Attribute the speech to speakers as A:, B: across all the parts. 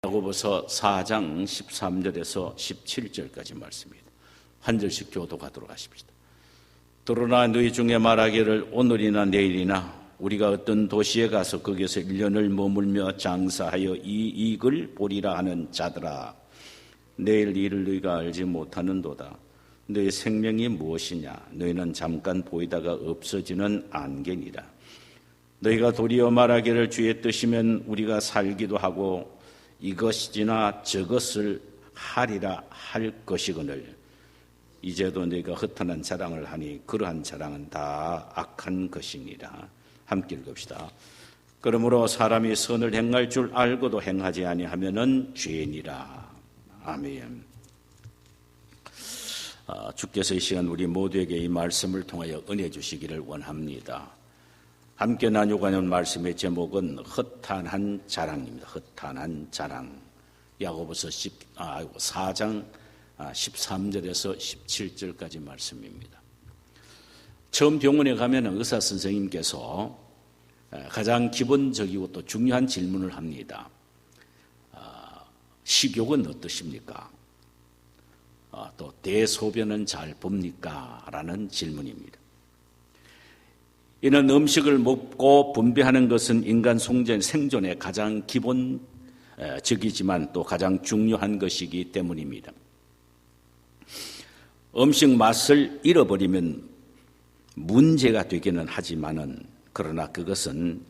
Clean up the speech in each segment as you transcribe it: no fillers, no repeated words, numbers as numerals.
A: 야고보서 4장 13절에서 17절까지 말씀입니다. 한 절씩 교독하도록 하십시다. 그러나 너희 중에 말하기를 오늘이나 내일이나 우리가 어떤 도시에 가서 거기에서 1년을 머물며 장사하여 이익을 보리라 하는 자들아, 내일 일을 너희가 알지 못하는도다. 너희 생명이 무엇이냐? 너희는 잠깐 보이다가 없어지는 안개니라. 너희가 도리어 말하기를 주의 뜻이면 우리가 살기도 하고 이것이나 저것을 하리라 할 것이거늘 이제도 너희가 허탄한 자랑을 하니 그러한 자랑은 다 악한 것이니라. 함께 읽읍시다. 그러므로 사람이 선을 행할 줄 알고도 행하지 아니하면은 죄니라. 아멘. 주께서 이 시간 우리 모두에게 이 말씀을 통하여 은혜 주시기를 원합니다. 함께 나누고는 말씀의 제목은 허탄한 자랑입니다. 허탄한 자랑. 야고보서 4장 13절에서 17절까지 말씀입니다. 처음 병원에 가면 의사 선생님께서 가장 기본적이고 또 중요한 질문을 합니다. 식욕은 어떠십니까? 또 대소변은 잘 봅니까? 라는 질문입니다. 이는 음식을 먹고 분비하는 것은 인간 생존의 가장 기본적이지만 또 가장 중요한 것이기 때문입니다. 음식 맛을 잃어버리면 문제가 되기는 하지만은 그러나 그것은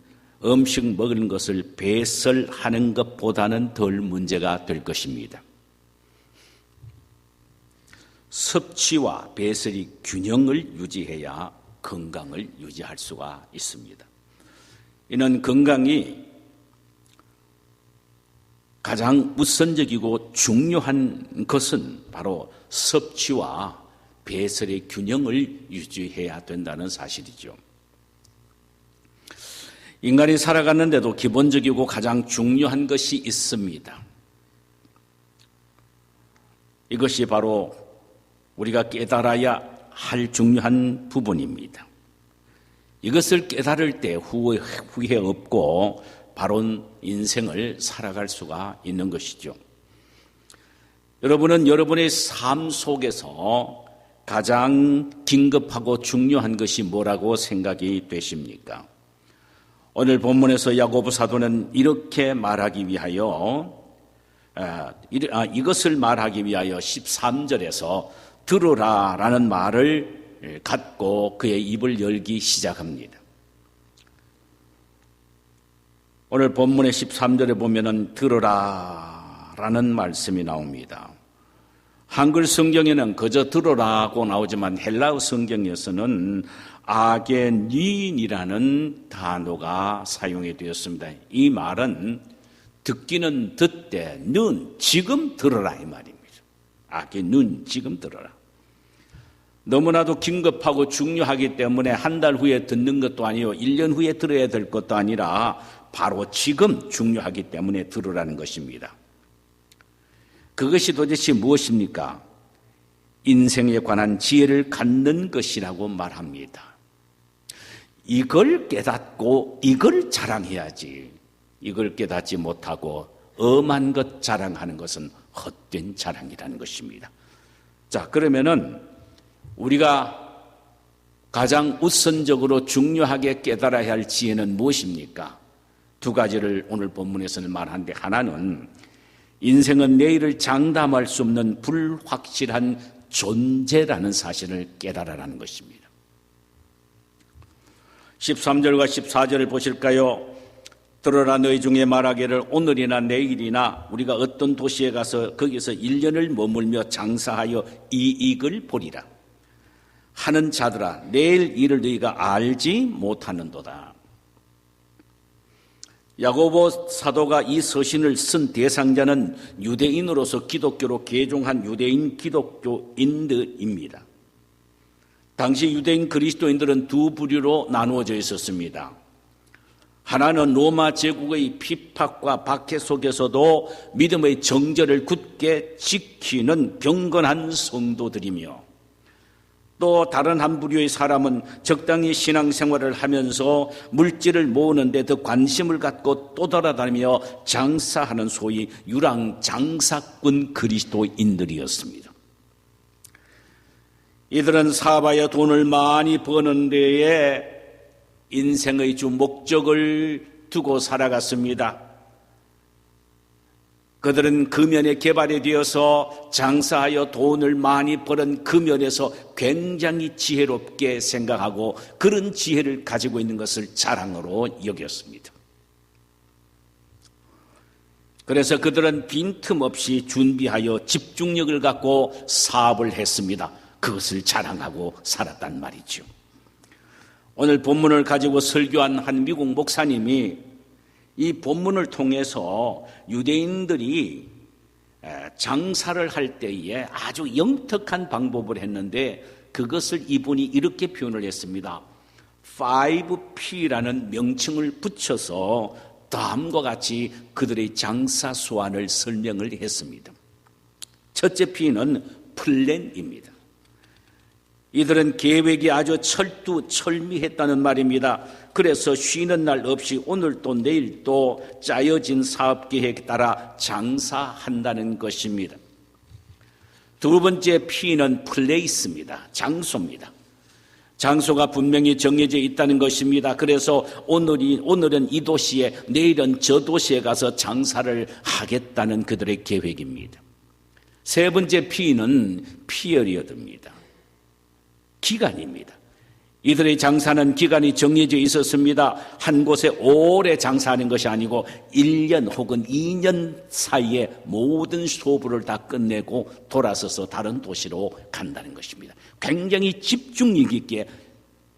A: 음식 먹는 것을 배설하는 것보다는 덜 문제가 될 것입니다. 섭취와 배설이 균형을 유지해야 건강을 유지할 수가 있습니다. 이는 건강이 가장 우선적이고 중요한 것은 바로 섭취와 배설의 균형을 유지해야 된다는 사실이죠. 인간이 살아가는데도 기본적이고 가장 중요한 것이 있습니다. 이것이 바로 우리가 깨달아야 할 중요한 부분입니다. 이것을 깨달을 때 후회 없고 바른 인생을 살아갈 수가 있는 것이죠. 여러분은 여러분의 삶 속에서 가장 긴급하고 중요한 것이 뭐라고 생각이 되십니까? 오늘 본문에서 야고보 사도는 이렇게 말하기 위하여 이것을 말하기 위하여 13절에서 들으라 라는 말을 갖고 그의 입을 열기 시작합니다. 오늘 본문의 13절에 보면은 들으라 라는 말씀이 나옵니다. 한글 성경에는 그저 들으라고 나오지만 헬라어 성경에서는 아게닌이라는 단어가 사용이 되었습니다. 이 말은 듣기는 듣되 는 지금 들으라 이 말입니다. 아게닌 지금 들어라. 너무나도 긴급하고 중요하기 때문에 한 달 후에 듣는 것도 아니요 1년 후에 들어야 될 것도 아니라 바로 지금 중요하기 때문에 들으라는 것입니다. 그것이 도대체 무엇입니까? 인생에 관한 지혜를 갖는 것이라고 말합니다. 이걸 깨닫고 이걸 자랑해야지. 이걸 깨닫지 못하고 엄한 것 자랑하는 것은 헛된 자랑이라는 것입니다. 자, 그러면은 우리가 가장 우선적으로 중요하게 깨달아야 할 지혜는 무엇입니까? 두 가지를 오늘 본문에서는 말하는데, 하나는 인생은 내일을 장담할 수 없는 불확실한 존재라는 사실을 깨달아라는 것입니다. 13절과 14절을 보실까요? 들어라 너희 중에 말하기를 오늘이나 내일이나 우리가 어떤 도시에 가서 거기서 1년을 머물며 장사하여 이익을 보리라 하는 자들아, 내일 일을 너희가 알지 못하는도다. 야고보 사도가 이 서신을 쓴 대상자는 유대인으로서 기독교로 개종한 유대인 기독교인들입니다. 당시 유대인 그리스도인들은 두 부류로 나누어져 있었습니다. 하나는 로마 제국의 핍박과 박해 속에서도 믿음의 정절을 굳게 지키는 경건한 성도들이며, 또 다른 한 부류의 사람은 적당히 신앙생활을 하면서 물질을 모으는 데 더 관심을 갖고 또 돌아다니며 장사하는 소위 유랑장사꾼 그리스도인들이었습니다. 이들은 사업하여 돈을 많이 버는 데에 인생의 주 목적을 두고 살아갔습니다. 그들은 금연에 개발이 되어서 장사하여 돈을 많이 버는 금연에서 굉장히 지혜롭게 생각하고 그런 지혜를 가지고 있는 것을 자랑으로 여겼습니다. 그래서 그들은 빈틈없이 준비하여 집중력을 갖고 사업을 했습니다. 그것을 자랑하고 살았단 말이죠. 오늘 본문을 가지고 설교한 한 미국 목사님이 이 본문을 통해서 유대인들이 장사를 할 때에 아주 영특한 방법을 했는데 그것을 이분이 이렇게 표현을 했습니다. 5P라는 명칭을 붙여서 다음과 같이 그들의 장사 수완을 설명을 했습니다. 첫째 P는 플랜입니다. 이들은 계획이 아주 철두철미했다는 말입니다. 그래서 쉬는 날 없이 오늘도 내일도 짜여진 사업계획에 따라 장사한다는 것입니다. 두 번째 P는 플레이스입니다. 장소입니다. 장소가 분명히 정해져 있다는 것입니다. 그래서 오늘은 이 도시에 내일은 저 도시에 가서 장사를 하겠다는 그들의 계획입니다. 세 번째 P는 피어리어드입니다. 기간입니다. 이들의 장사는 기간이 정해져 있었습니다. 한 곳에 오래 장사하는 것이 아니고 1년 혹은 2년 사이에 모든 소부를 다 끝내고 돌아서서 다른 도시로 간다는 것입니다. 굉장히 집중력 있게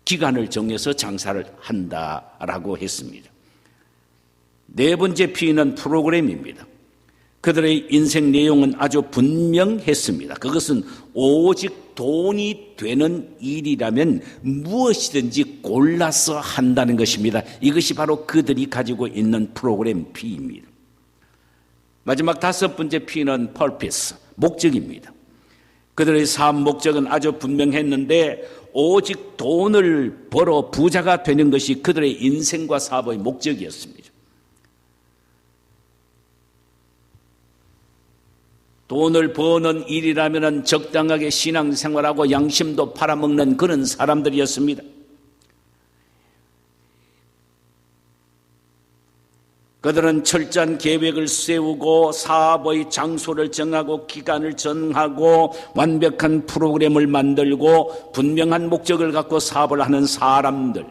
A: 기간을 정해서 장사를 한다라고 했습니다. 네 번째 P는 프로그램입니다. 그들의 인생 내용은 아주 분명했습니다. 그것은 오직 돈이 되는 일이라면 무엇이든지 골라서 한다는 것입니다. 이것이 바로 그들이 가지고 있는 프로그램 P입니다. 마지막 다섯 번째 P는 purpose, 목적입니다. 그들의 사업 목적은 아주 분명했는데 오직 돈을 벌어 부자가 되는 것이 그들의 인생과 사업의 목적이었습니다. 돈을 버는 일이라면 적당하게 신앙생활하고 양심도 팔아먹는 그런 사람들이었습니다. 그들은 철저한 계획을 세우고 사업의 장소를 정하고 기간을 정하고 완벽한 프로그램을 만들고 분명한 목적을 갖고 사업을 하는 사람들.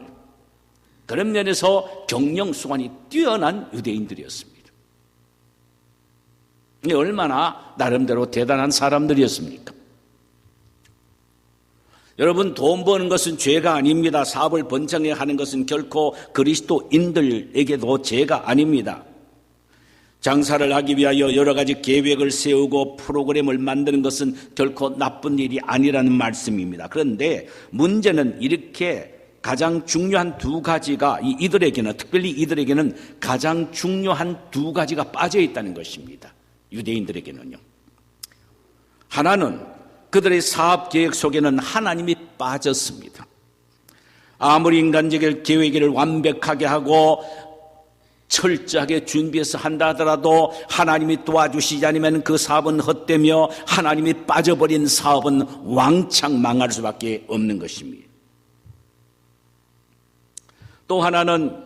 A: 그런 면에서 경영수완이 뛰어난 유대인들이었습니다. 얼마나 나름대로 대단한 사람들이었습니까? 여러분, 돈 버는 것은 죄가 아닙니다. 사업을 번창해 하는 것은 결코 그리스도인들에게도 죄가 아닙니다. 장사를 하기 위하여 여러 가지 계획을 세우고 프로그램을 만드는 것은 결코 나쁜 일이 아니라는 말씀입니다. 그런데 문제는 이렇게 가장 중요한 두 가지가 이들에게는, 특별히 이들에게는 가장 중요한 두 가지가 빠져 있다는 것입니다. 유대인들에게는요. 하나는 그들의 사업 계획 속에는 하나님이 빠졌습니다. 아무리 인간적인 계획을 완벽하게 하고 철저하게 준비해서 한다 하더라도 하나님이 도와주시지 않으면 그 사업은 헛되며 하나님이 빠져버린 사업은 왕창 망할 수밖에 없는 것입니다. 또 하나는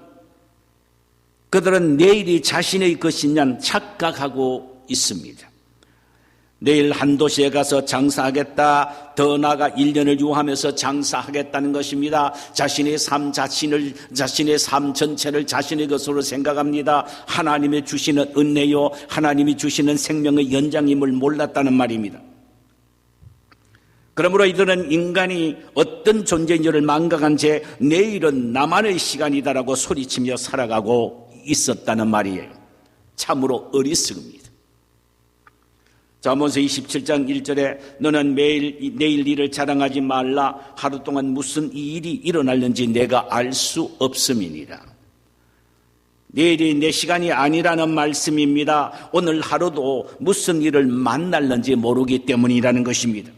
A: 그들은 내일이 자신의 것이냐 착각하고 있습니다. 내일 한 도시에 가서 장사하겠다, 더 나아가 1년을 유하면서 장사하겠다는 것입니다. 자신의 삶 전체를 자신의 것으로 생각합니다. 하나님이 주시는 은혜요, 하나님이 주시는 생명의 연장임을 몰랐다는 말입니다. 그러므로 이들은 인간이 어떤 존재인지를 망각한 채 내일은 나만의 시간이다라고 소리치며 살아가고 있었다는 말이에요. 참으로 어리석습니다. 잠언서 27장 1절에 너는 매일 내일 일을 자랑하지 말라. 하루 동안 무슨 일이 일어날는지 내가 알 수 없음이니라. 내일이 내 시간이 아니라는 말씀입니다. 오늘 하루도 무슨 일을 만날는지 모르기 때문이라는 것입니다.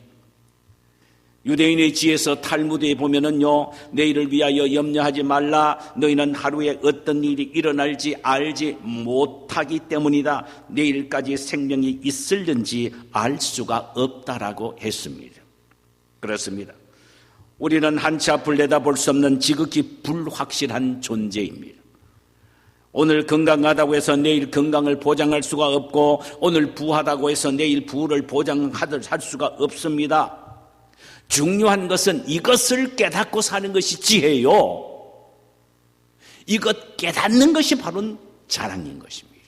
A: 유대인의 지에서 탈무드에 보면은요, 내일을 위하여 염려하지 말라. 너희는 하루에 어떤 일이 일어날지 알지 못하기 때문이다. 내일까지 생명이 있을는지 알 수가 없다라고 했습니다. 그렇습니다. 우리는 한치 앞을 내다볼 수 없는 지극히 불확실한 존재입니다. 오늘 건강하다고 해서 내일 건강을 보장할 수가 없고, 오늘 부하다고 해서 내일 부를 보장할 수가 없습니다. 중요한 것은 이것을 깨닫고 사는 것이 지혜요. 이것 깨닫는 것이 바로 자랑인 것입니다.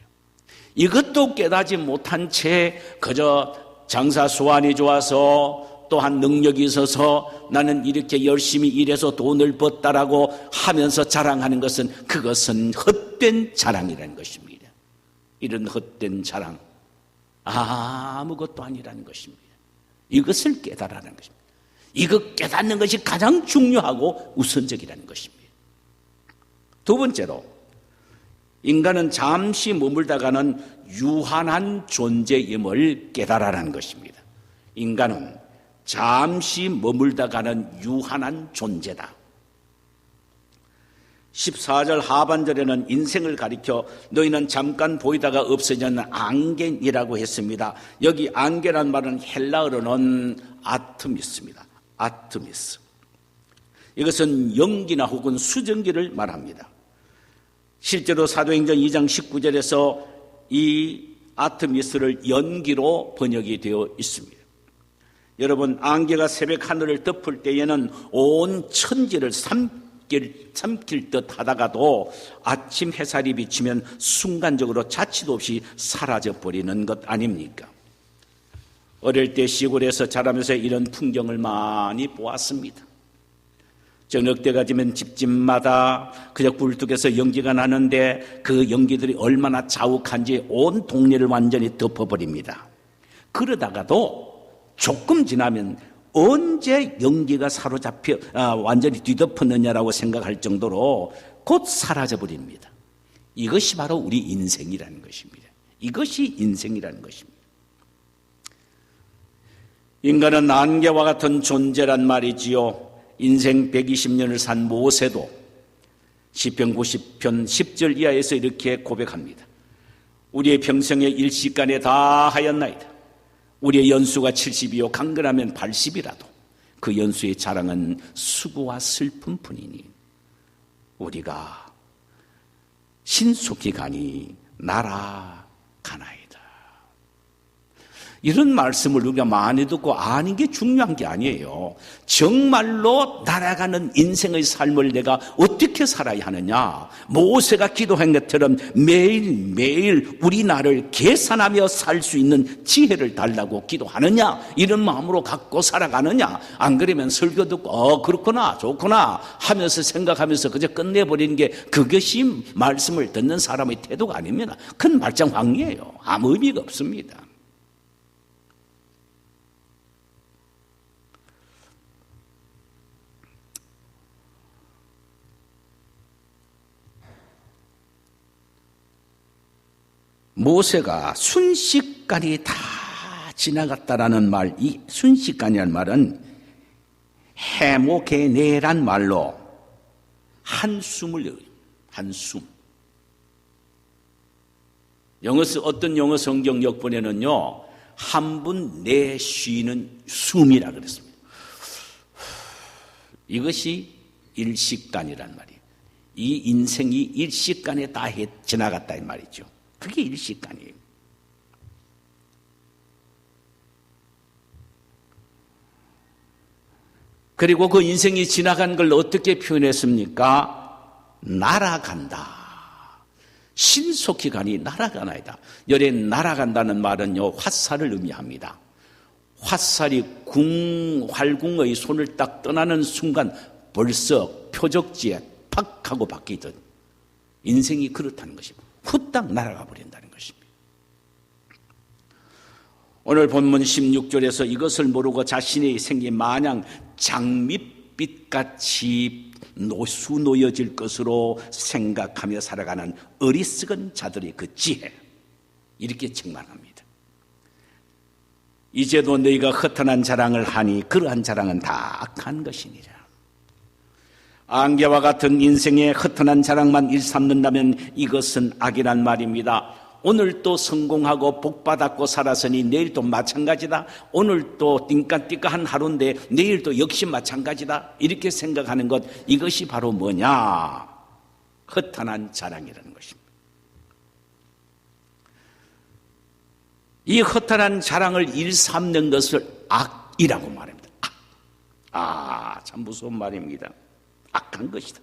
A: 이것도 깨닫지 못한 채 그저 장사 수완이 좋아서 또한 능력이 있어서 나는 이렇게 열심히 일해서 돈을 벌었다라고 하면서 자랑하는 것은, 그것은 헛된 자랑이라는 것입니다. 이런 헛된 자랑 아무것도 아니라는 것입니다. 이것을 깨달으라는 것입니다. 이것 깨닫는 것이 가장 중요하고 우선적이라는 것입니다. 두 번째로, 인간은 잠시 머물다가는 유한한 존재임을 깨달으라는 것입니다. 인간은 잠시 머물다가는 유한한 존재다. 14절 하반절에는 인생을 가리켜 너희는 잠깐 보이다가 없어지는 안개이라고 했습니다. 여기 안개란 말은 헬라어로는 아트미스입니다. 아트미스. 이것은 연기나 혹은 수증기를 말합니다. 실제로 사도행전 2장 19절에서 이 아트미스를 연기로 번역이 되어 있습니다. 여러분, 안개가 새벽 하늘을 덮을 때에는 온 천지를 삼킬 듯 하다가도 아침 햇살이 비치면 순간적으로 자취도 없이 사라져버리는 것 아닙니까? 어릴 때 시골에서 자라면서 이런 풍경을 많이 보았습니다. 저녁 때가 되면 집집마다 그저 굴뚝에서 연기가 나는데 그 연기들이 얼마나 자욱한지 온 동네를 완전히 덮어버립니다. 그러다가도 조금 지나면 언제 연기가 사로잡혀 완전히 뒤덮었느냐라고 생각할 정도로 곧 사라져버립니다. 이것이 바로 우리 인생이라는 것입니다. 이것이 인생이라는 것입니다. 인간은 안개와 같은 존재란 말이지요. 인생 120년을 산 모세도 시편 90편 10절 이하에서 이렇게 고백합니다. 우리의 평생의 일시간에 다 하였나이다. 우리의 연수가 70이요 강건하면 80이라도 그 연수의 자랑은 수고와 슬픔뿐이니 우리가 신속히 가니 날아가나이다. 이런 말씀을 우리가 많이 듣고 아는 게 중요한 게 아니에요. 정말로 날아가는 인생의 삶을 내가 어떻게 살아야 하느냐. 모세가 기도한 것처럼 매일매일 우리 나를 계산하며 살 수 있는 지혜를 달라고 기도하느냐, 이런 마음으로 갖고 살아가느냐. 안 그러면 설교 듣고 그렇구나 좋구나 하면서 생각하면서 그저 끝내버리는 게 그것이 말씀을 듣는 사람의 태도가 아닙니다. 큰 말짱황이에요. 아무 의미가 없습니다. 모세가 순식간이 다 지나갔다라는 말, 이 순식간이라는 말은 해모게네란 말로 한숨을, 한숨. 어떤 영어 성경 역본에는요, 한 분 내쉬는 숨이라 그랬습니다. 이것이 일시간이란 말이에요. 이 인생이 일시간에 다 지나갔다 이 말이죠. 그게 일시간이에요. 그리고 그 인생이 지나간 걸 어떻게 표현했습니까? 날아간다. 신속히 가니 날아가나이다. 열에 날아간다는 말은요, 화살을 의미합니다. 화살이 활궁의 손을 딱 떠나는 순간 벌써 표적지에 팍 하고 바뀌듯 인생이 그렇다는 것입니다. 후딱 날아가 버린다는 것입니다. 오늘 본문 16절에서 이것을 모르고 자신의 생기 마냥 장밋빛같이 수놓여질 것으로 생각하며 살아가는 어리석은 자들의 그 지혜, 이렇게 책망합니다. 이제도 너희가 허탄한 자랑을 하니 그러한 자랑은 다 악한 것이니라. 안개와 같은 인생의 허탄한 자랑만 일삼는다면 이것은 악이란 말입니다. 오늘 또 성공하고 복받았고 살았으니 내일 또 마찬가지다. 오늘 또 띵까띵까한 하루인데 내일 또 역시 마찬가지다. 이렇게 생각하는 것, 이것이 바로 뭐냐? 허탄한 자랑이라는 것입니다. 이 허탄한 자랑을 일삼는 것을 악이라고 말합니다. 악. 참 무서운 말입니다. 악한 것이다.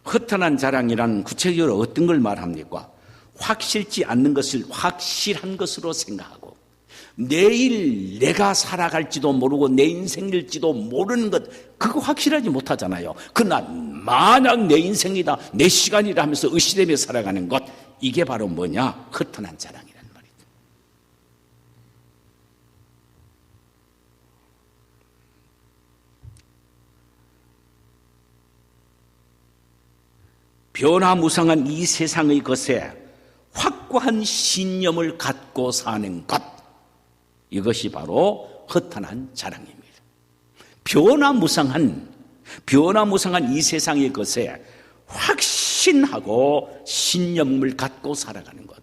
A: 허탄한 자랑이란 구체적으로 어떤 걸 말합니까? 확실치 않는 것을 확실한 것으로 생각하고 내일 내가 살아갈지도 모르고 내 인생일지도 모르는 것, 그거 확실하지 못하잖아요. 그러나 만약 내 인생이다, 내 시간이라 하면서 의심되며 살아가는 것, 이게 바로 뭐냐? 허탄한 자랑이란 말이다. 변화무쌍한 이 세상의 것에 확고한 신념을 갖고 사는 것, 이것이 바로 허탄한 자랑입니다. 변화무쌍한 이 세상의 것에 확신하고 신념을 갖고 살아가는 것,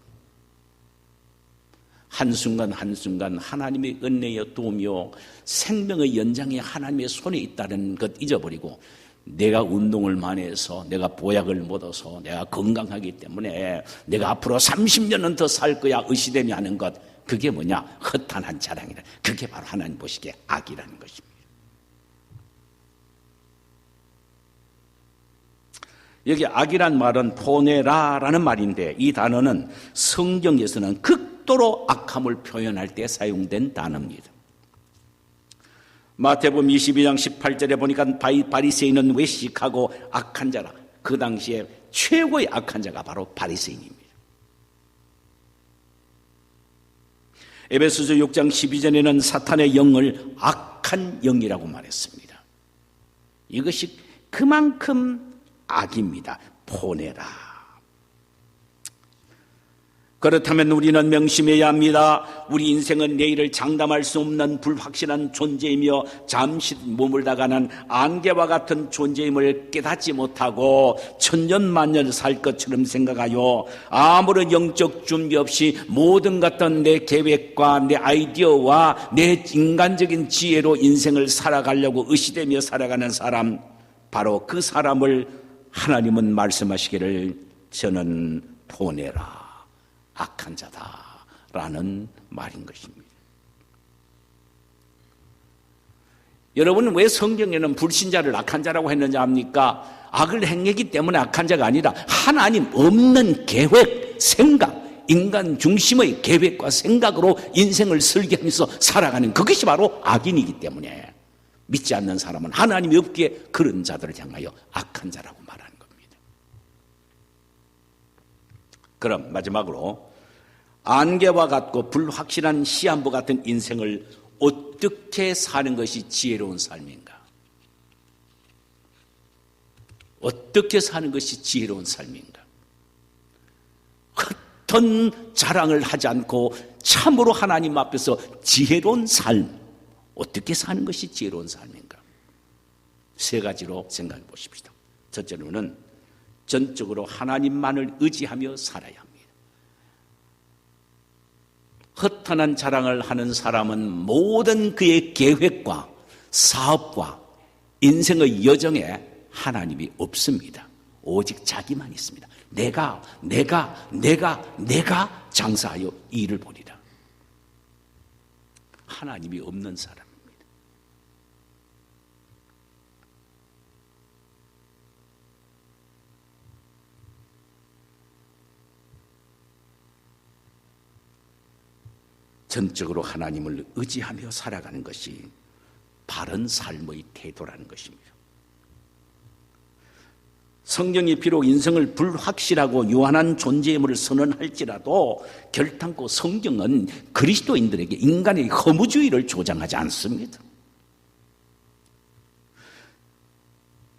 A: 한순간 한순간 하나님의 은혜여 도우며 생명의 연장에 하나님의 손에 있다는 것 잊어버리고 내가 운동을 많이 해서, 내가 보약을 못 얻어서, 내가 건강하기 때문에 내가 앞으로 30년은 더 살 거야 의시되며 하는 것, 그게 뭐냐? 허탄한 자랑이라. 그게 바로 하나님 보시기에 악이라는 것입니다. 여기 악이란 말은 포네라라는 말인데, 이 단어는 성경에서는 극도로 악함을 표현할 때 사용된 단어입니다. 마태복음 22장 18절에 보니까 바리새인은 외식하고 악한 자라. 그 당시에 최고의 악한 자가 바로 바리새인입니다. 에베소서 6장 12절에는 사탄의 영을 악한 영이라고 말했습니다. 이것이 그만큼 악입니다. 포네라. 그렇다면 우리는 명심해야 합니다. 우리 인생은 내일을 장담할 수 없는 불확실한 존재이며 잠시 머물다가는 안개와 같은 존재임을 깨닫지 못하고 천년만년 살 것처럼 생각하여 아무런 영적 준비 없이 모든 같은 내 계획과 내 아이디어와 내 인간적인 지혜로 인생을 살아가려고 의시되며 살아가는 사람, 바로 그 사람을 하나님은 말씀하시기를 저는 포네라, 악한 자다라는 말인 것입니다. 여러분, 왜 성경에는 불신자를 악한 자라고 했는지 압니까? 악을 행했기 때문에 악한 자가 아니라 하나님 없는 계획, 생각, 인간 중심의 계획과 생각으로 인생을 설계하면서 살아가는 그것이 바로 악인이기 때문에 믿지 않는 사람은 하나님이 없기에 그런 자들을 향하여 악한 자라고 말하는 겁니다. 그럼 마지막으로 안개와 같고 불확실한 시한부 같은 인생을 어떻게 사는 것이 지혜로운 삶인가? 어떻게 사는 것이 지혜로운 삶인가? 헛된 자랑을 하지 않고 참으로 하나님 앞에서 지혜로운 삶, 어떻게 사는 것이 지혜로운 삶인가? 세 가지로 생각해 보십시다. 첫째로는 전적으로 하나님만을 의지하며 살아야 합니다. 허탄한 자랑을 하는 사람은 모든 그의 계획과 사업과 인생의 여정에 하나님이 없습니다. 오직 자기만 있습니다. 내가 장사하여 일을 보리라. 하나님이 없는 사람입니다. 전적으로 하나님을 의지하며 살아가는 것이 바른 삶의 태도라는 것입니다. 성경이 비록 인생을 불확실하고 유한한 존재임을 선언할지라도 결단코 성경은 그리스도인들에게 인간의 허무주의를 조장하지 않습니다.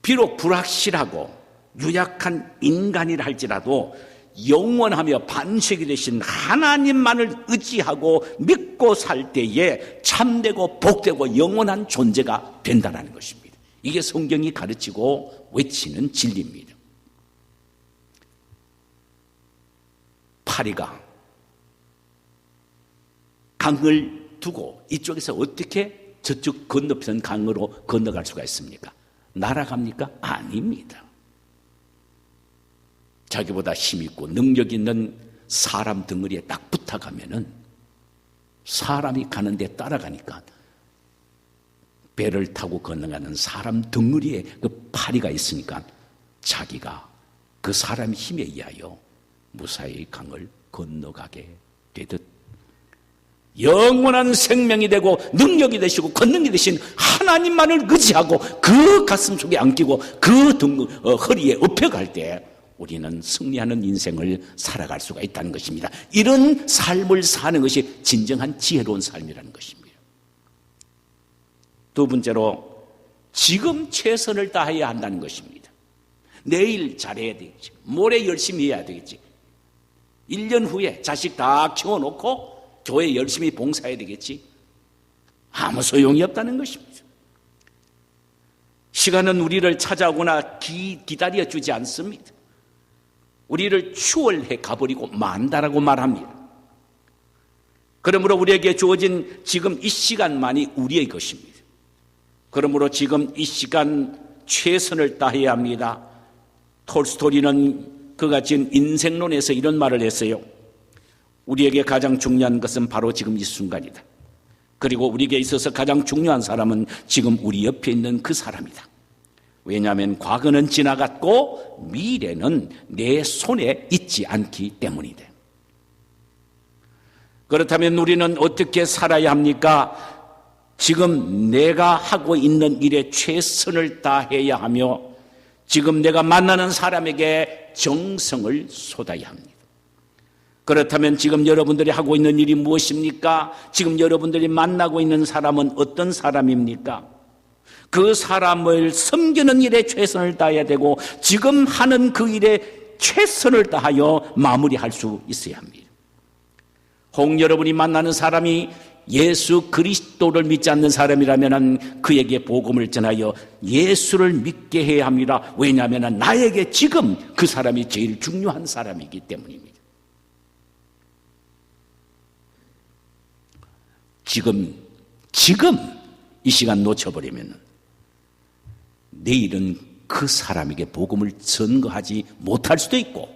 A: 비록 불확실하고 유약한 인간이라 할지라도 영원하며 반석이 되신 하나님만을 의지하고 믿고 살 때에 참되고 복되고 영원한 존재가 된다는 것입니다. 이게 성경이 가르치고 외치는 진리입니다. 파리가 강을 두고 이쪽에서 어떻게 저쪽 건너편 강으로 건너갈 수가 있습니까? 날아갑니까? 아닙니다. 자기보다 힘있고 능력 있는 사람 덩어리에 딱 붙어가면은 사람이 가는데 따라가니까 배를 타고 건너가는 사람 덩어리에 그 파리가 있으니까 자기가 그 사람의 힘에 의하여 무사히 강을 건너가게 되듯 영원한 생명이 되고 능력이 되시고 권능이 되신 하나님만을 의지하고 그 가슴 속에 안기고 그 허리에 업혀갈 때 우리는 승리하는 인생을 살아갈 수가 있다는 것입니다. 이런 삶을 사는 것이 진정한 지혜로운 삶이라는 것입니다. 두 번째로 지금 최선을 다해야 한다는 것입니다. 내일 잘해야 되겠지. 모레 열심히 해야 되겠지. 1년 후에 자식 다 키워놓고 교회 열심히 봉사해야 되겠지. 아무 소용이 없다는 것입니다. 시간은 우리를 찾아오거나 기다려주지 않습니다. 우리를 추월해 가버리고 만다라고 말합니다. 그러므로 우리에게 주어진 지금 이 시간만이 우리의 것입니다. 그러므로 지금 이 시간 최선을 다해야 합니다. 톨스토이는 그가 지은 인생론에서 이런 말을 했어요. 우리에게 가장 중요한 것은 바로 지금 이 순간이다. 그리고 우리에게 있어서 가장 중요한 사람은 지금 우리 옆에 있는 그 사람이다. 왜냐하면 과거는 지나갔고 미래는 내 손에 있지 않기 때문이다. 그렇다면 우리는 어떻게 살아야 합니까? 지금 내가 하고 있는 일에 최선을 다해야 하며 지금 내가 만나는 사람에게 정성을 쏟아야 합니다. 그렇다면 지금 여러분들이 하고 있는 일이 무엇입니까? 지금 여러분들이 만나고 있는 사람은 어떤 사람입니까? 그 사람을 섬기는 일에 최선을 다해야 되고 지금 하는 그 일에 최선을 다하여 마무리할 수 있어야 합니다. 혹 여러분이 만나는 사람이 예수 그리스도를 믿지 않는 사람이라면 그에게 복음을 전하여 예수를 믿게 해야 합니다. 왜냐하면 나에게 지금 그 사람이 제일 중요한 사람이기 때문입니다. 지금 이 시간 놓쳐버리면 내일은 그 사람에게 복음을 전거하지 못할 수도 있고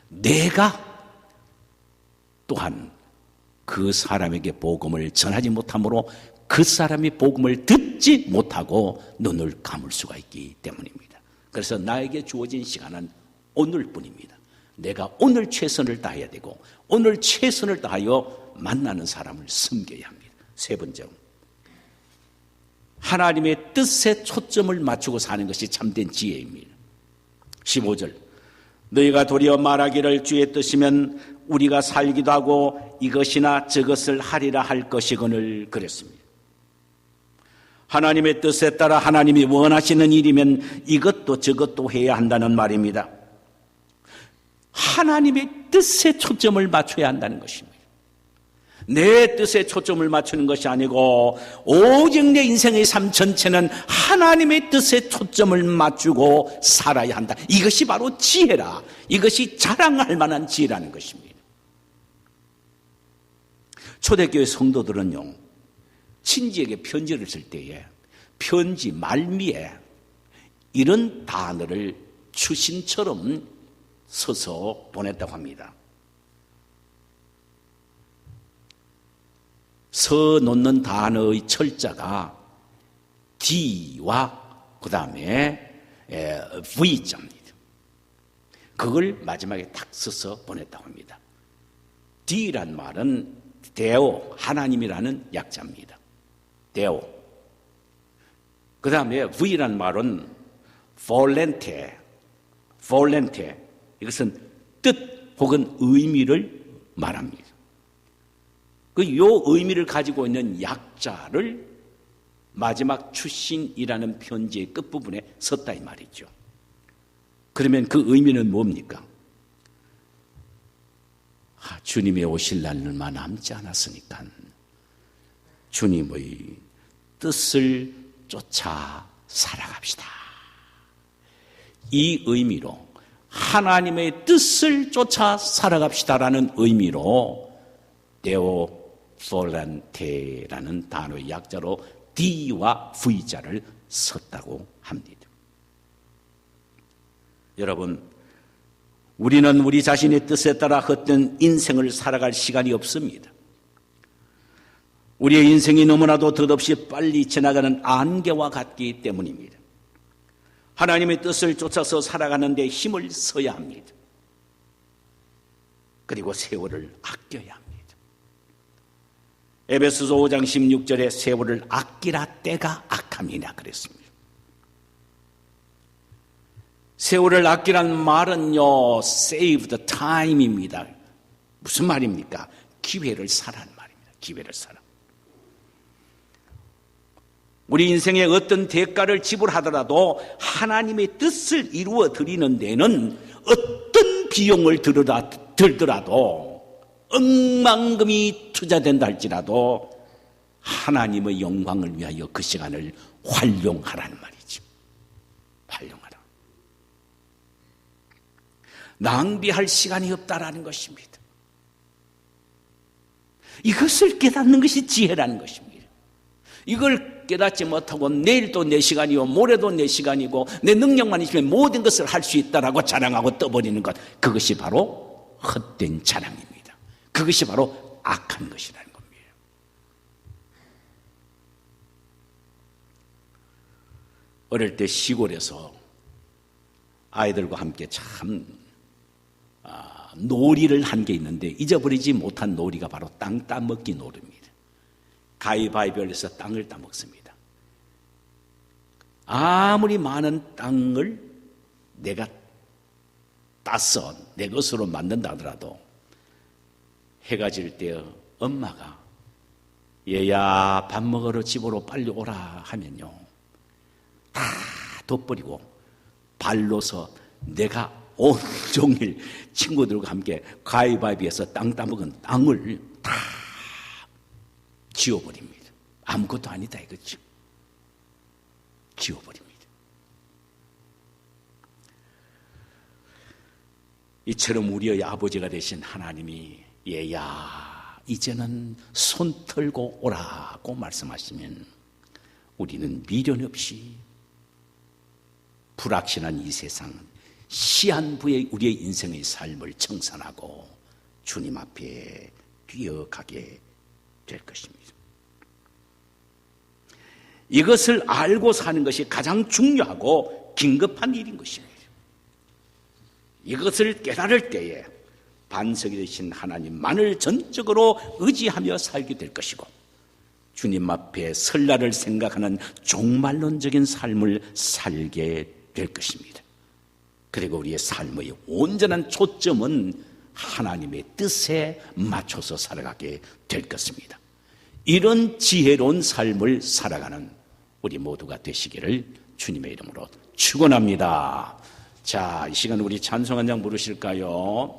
A: 내가 또한 그 사람에게 복음을 전하지 못함으로 그 사람이 복음을 듣지 못하고 눈을 감을 수가 있기 때문입니다. 그래서 나에게 주어진 시간은 오늘뿐입니다. 내가 오늘 최선을 다해야 되고 오늘 최선을 다하여 만나는 사람을 섬겨야 합니다. 세 번째, 하나님의 뜻에 초점을 맞추고 사는 것이 참된 지혜입니다. 15절, 너희가 도리어 말하기를 주의 뜻이면 우리가 살기도 하고 이것이나 저것을 하리라 할 것이거늘 그랬습니다. 하나님의 뜻에 따라 하나님이 원하시는 일이면 이것도 저것도 해야 한다는 말입니다. 하나님의 뜻에 초점을 맞춰야 한다는 것입니다. 내 뜻에 초점을 맞추는 것이 아니고 오직 내 인생의 삶 전체는 하나님의 뜻에 초점을 맞추고 살아야 한다. 이것이 바로 지혜라. 이것이 자랑할 만한 지혜라는 것입니다. 초대교회 성도들은요, 친지에게 편지를 쓸 때에 편지 말미에 이런 단어를 추신처럼 써서 보냈다고 합니다. 서 놓는 단어의 철자가 D와 그 다음에 V자입니다. 그걸 마지막에 딱 써서 보냈다고 합니다. D란 말은 데오, 하나님이라는 약자입니다. 데오. 그 다음에 V란 말은 volente. 이것은 뜻 혹은 의미를 말합니다. 요 의미를 가지고 있는 약자를 마지막 추신이라는 편지의 끝부분에 썼다 이 말이죠. 그러면 그 의미는 뭡니까? 주님의 오실 날은 얼마 남지 않았으니까 주님의 뜻을 쫓아 살아갑시다. 이 의미로 하나님의 뜻을 쫓아 살아갑시다라는 의미로 데오폴란테라는 단어의 약자로 D와 V자를 썼다고 합니다. 여러분, 우리는 우리 자신의 뜻에 따라 헛된 인생을 살아갈 시간이 없습니다. 우리의 인생이 너무나도 덧없이 빨리 지나가는 안개와 같기 때문입니다. 하나님의 뜻을 쫓아서 살아가는 데 힘을 써야 합니다. 그리고 세월을 아껴야 합니다. 에베소서 5장 16절에 세월을 아끼라 때가 악함이라 그랬습니다. 세월을 아끼란 말은요, save the time입니다. 무슨 말입니까? 기회를 사라는 말입니다. 기회를 사라. 우리 인생에 어떤 대가를 지불하더라도 하나님의 뜻을 이루어 드리는 데는 어떤 비용을 들더라도 억만금이 투자된다 할지라도 하나님의 영광을 위하여 그 시간을 활용하라는 말이죠. 활용하라. 낭비할 시간이 없다라는 것입니다. 이것을 깨닫는 것이 지혜라는 것입니다. 이걸 깨닫지 못하고 내일도 내 시간이요 모레도 내 시간이고 내 능력만 있으면 모든 것을 할 수 있다라고 자랑하고 떠버리는 것, 그것이 바로 헛된 자랑입니다. 그것이 바로 악한 것이라는 겁니다. 어릴 때 시골에서 아이들과 함께 참 놀이를 한 게 있는데 잊어버리지 못한 놀이가 바로 땅 따먹기 놀이입니다. 가위바위보를 해서 땅을 따먹습니다. 아무리 많은 땅을 내가 따서 내 것으로 만든다 하더라도 해가 질 때 엄마가 얘야 밥 먹으러 집으로 빨리 오라 하면요 다 덧버리고 발로서 내가 온종일 친구들과 함께 가위바위보해서 땅 따먹은 땅을 다 지워버립니다. 아무것도 아니다 이거죠. 지워버립니다. 이처럼 우리의 아버지가 되신 하나님이 얘야 이제는 손 털고 오라고 말씀하시면 우리는 미련 없이 불확실한 이 세상 시한부의 우리의 인생의 삶을 청산하고 주님 앞에 뛰어가게 될 것입니다. 이것을 알고 사는 것이 가장 중요하고 긴급한 일인 것입니다. 이것을 깨달을 때에 반석이 되신 하나님만을 전적으로 의지하며 살게 될 것이고 주님 앞에 설날을 생각하는 종말론적인 삶을 살게 될 것입니다. 그리고 우리의 삶의 온전한 초점은 하나님의 뜻에 맞춰서 살아가게 될 것입니다. 이런 지혜로운 삶을 살아가는 우리 모두가 되시기를 주님의 이름으로 축원합니다. 자, 이 시간 우리 찬송 한 장 부르실까요?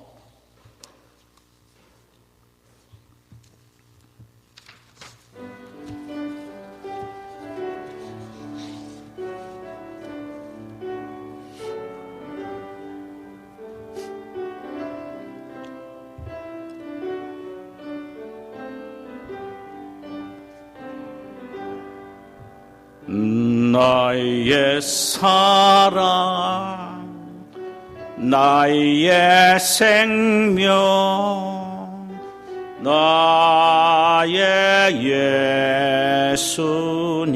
A: 나의 사랑, 나의 생명, 나의 예수님,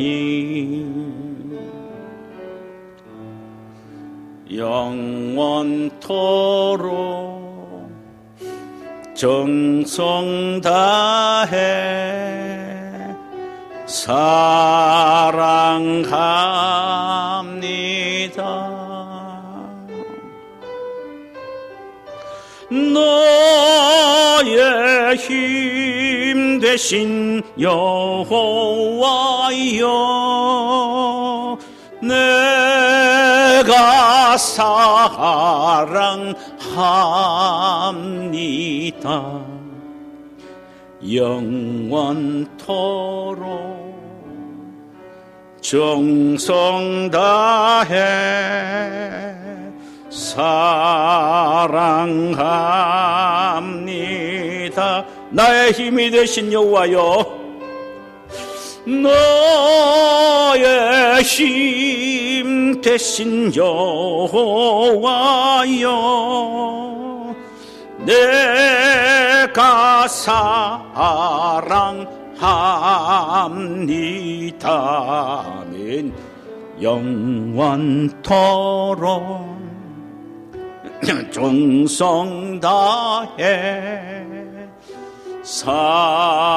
A: 영원토록 정성 다해 사랑합니다. 너의 힘 되신 여호와여 내가 사랑합니다. 사랑합니다. 영원토록 정성 다해 사랑합니다. 나의 힘이 되신 여호와여, 너의 힘 되신 여호와여, 내가 사랑합니다. 아멘. 영원토록 정성 다해 사랑합니다.